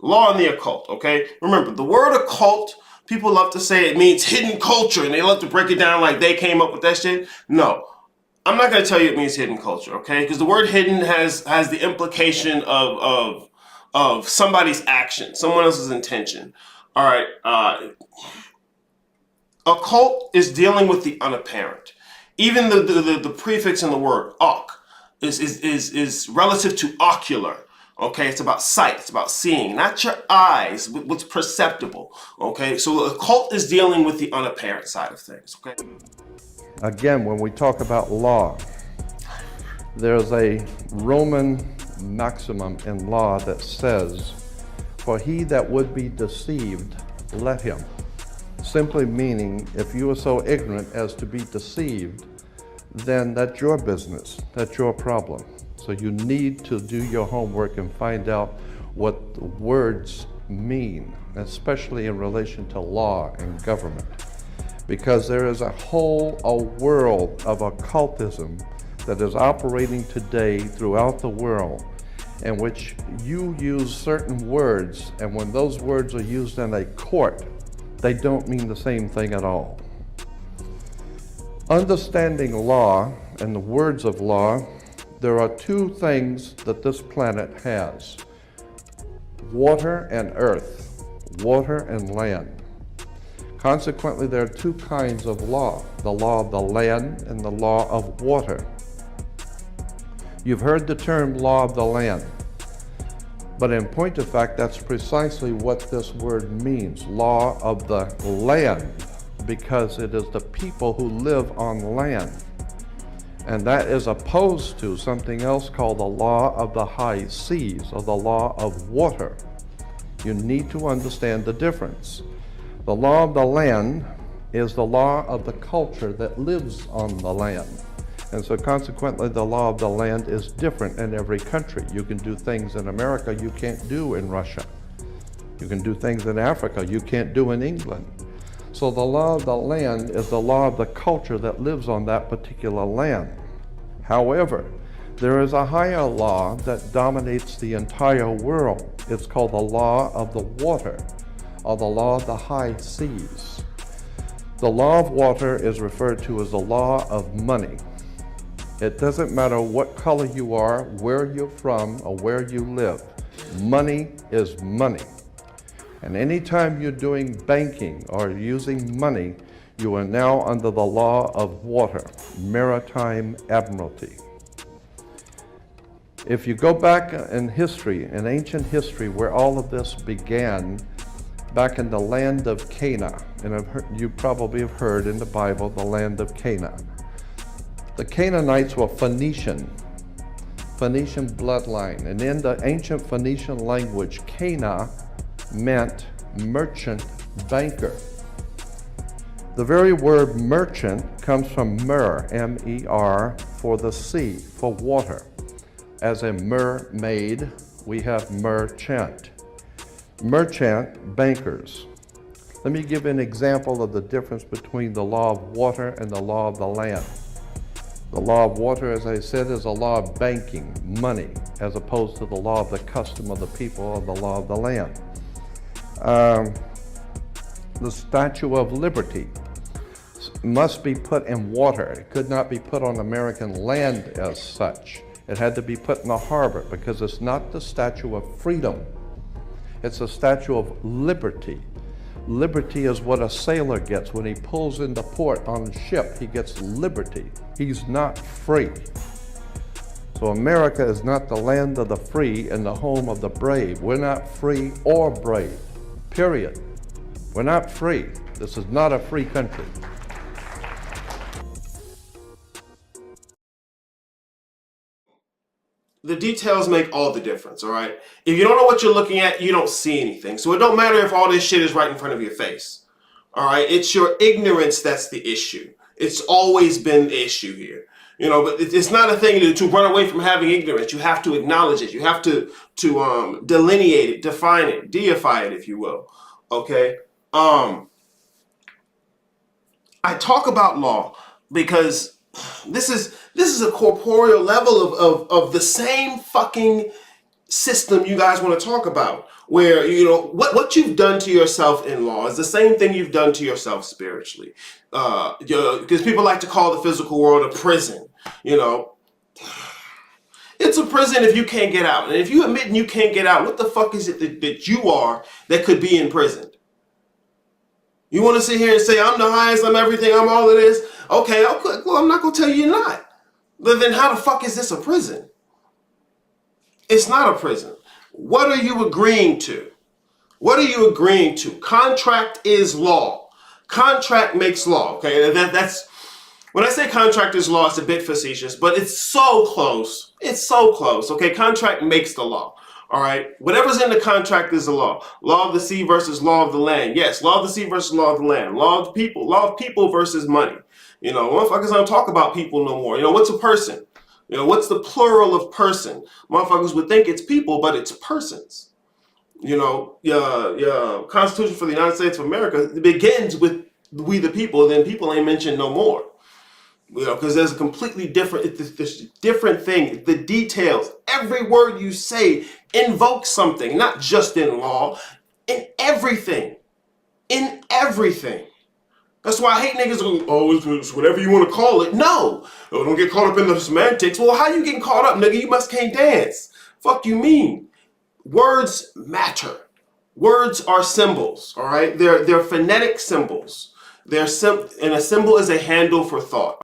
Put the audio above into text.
Law and the occult, okay? Remember, the word occult, people love to say it means hidden culture, and they love to break it down like they came up with that shit. No, I'm not going to tell you it means hidden culture, okay? Because the word hidden has the implication of somebody's action, someone else's intention. All right, occult is dealing with the unapparent. Even the prefix in the word "oc" is relative to ocular. Okay, it's about sight, it's about seeing, not your eyes, what's perceptible. Okay, so the occult is dealing with the unapparent side of things. Okay. Again, when we talk about law, there's a Roman maximum in law that says, "For he that would be deceived, let him." Simply meaning, if you are so ignorant as to be deceived, then that's your business, that's your problem. So you need to do your homework and find out what the words mean, especially in relation to law and government. Because there is a world of occultism that is operating today throughout the world, in which you use certain words, and when those words are used in a court, they don't mean the same thing at all. Understanding law and the words of law, there are two things that this planet has: water and earth, water and land. Consequently, there are two kinds of law: the law of the land and the law of water. You've heard the term law of the land, but in point of fact, that's precisely what this word means, law of the land, because it is the people who live on land. And that is opposed to something else called the law of the high seas, or the law of water. You need to understand the difference. The law of the land is the law of the culture that lives on the land. And so consequently, the law of the land is different in every country. You can do things in America you can't do in Russia. You can do things in Africa you can't do in England. So the law of the land is the law of the culture that lives on that particular land. However, there is a higher law that dominates the entire world. It's called the law of the water, or the law of the high seas. The law of water is referred to as the law of money. It doesn't matter what color you are, where you're from, or where you live. Money is money. And anytime you're doing banking or using money, you are now under the law of water, maritime admiralty. If you go back in history, in ancient history, where all of this began, back in the land of Canaan, and you probably have heard in the Bible, the land of Canaan. The Canaanites were Phoenician bloodline, and in the ancient Phoenician language, Cana meant merchant banker. The very word merchant comes from mer, M-E-R, for the sea, for water. As a mermaid, we have merchant. Merchant bankers. Let me give an example of the difference between the law of water and the law of the land. The law of water, as I said, is a law of banking, money, as opposed to the law of the custom of the people, or the law of the land. The Statue of Liberty must be put in water. It could not be put on American land as such. It had to be put in the harbor, because it's not the Statue of Freedom. It's a Statue of Liberty. Liberty is what a sailor gets when he pulls into port on a ship. He gets liberty. He's not free. So America is not the land of the free and the home of the brave. We're not free or brave, period. We're not free. This is not a free country. The details make all the difference, all right? If you don't know what you're looking at, you don't see anything. So it don't matter if all this shit is right in front of your face, all right? It's your ignorance that's the issue. It's always been the issue here. You know, but it's not a thing to run away from having ignorance. You have to acknowledge it. You have to delineate it, define it, deify it, if you will, okay? I talk about law because this is a corporeal level of the same fucking system you guys want to talk about. where, you know, what you've done to yourself in law is the same thing you've done to yourself spiritually. Because people like to call the physical world a prison. You know, it's a prison if you can't get out. And if you admit you can't get out, what the fuck is it that you are that could be imprisoned? You want to sit here and say, I'm the highest, I'm everything, I'm all of this? Okay, well, I'm not going to tell you you're not. But then how the fuck is this a prison? It's not a prison. What are you agreeing to? What are you agreeing to? Contract is law. Contract makes law. Okay, that's when I say contract is law, it's a bit facetious, but it's so close. It's so close. Okay, contract makes the law. All right, whatever's in the contract is the law. Law of the sea versus law of the land. Yes, law of the sea versus law of the land. Law of people. Law of people versus money. You know, motherfuckers don't talk about people no more. You know, what's a person? You know, what's the plural of person? Motherfuckers would think it's people, but it's persons. You know, yeah, Constitution for the United States of America begins with we the people, then people ain't mentioned no more. You know, because there's a completely different, this different thing. The details, every word you say invokes something, not just in law, in everything. In everything. That's why I hate niggas who, oh, it's whatever you want to call it. No. Oh, don't get caught up in the semantics. Well, how you getting caught up, nigga? You must can't dance. Fuck you mean? Words matter. Words are symbols, all right? They're phonetic symbols. And a symbol is a handle for thought.